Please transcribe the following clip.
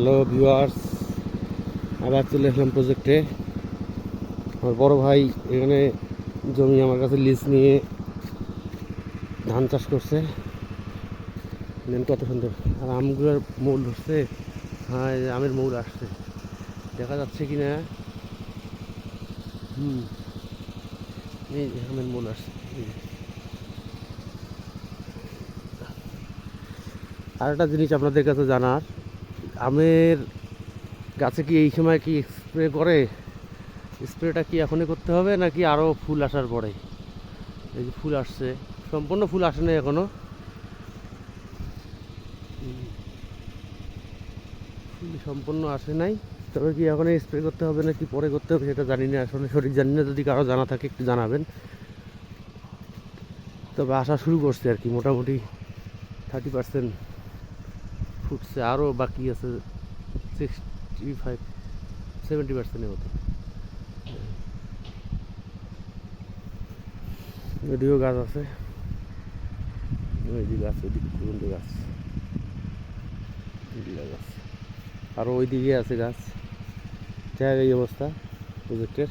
Hello viewers, আবার চলে আসলাম প্রজেক্টে। আমার বড় ভাই এখানে জমি আমার কাছে লিজ নিয়ে ধান চাষ করছে। দেন কত সুন্দর আর আমগুলোর মূল হচ্ছে। হ্যাঁ, এই যে আমের মূল আসছে, দেখা যাচ্ছে কি না? এই যে আমের মূল আসছে। আর একটা জিনিস আপনাদের কাছে জানার, আমের গাছে কি এই সময় কি স্প্রে করে? স্প্রেটা কি এখনই করতে হবে নাকি আরও ফুল আসার পরে? এই যে ফুল আসছে, সম্পূর্ণ ফুল আসে না এখনো, ফুল সম্পূর্ণ আসে নাই। তবে কি এখন স্প্রে করতে হবে নাকি পরে করতে হবে সেটা জানি না, আসলে সঠিক জানি না। যদি কারো জানা থাকে একটু জানাবেন। তবে আসা শুরু করছে আর কি, মোটামুটি 30% ফুটছে, আরও বাকি আছে 65-70%-এর মতো। ওইদিকেও গাছ আছে, ওইদিকে গাছ, ওইদিকে পর্যন্ত গাছ, ওইদিকে গাছ, আরও ওইদিকে আছে গাছ। এই অবস্থা প্রজেক্টের।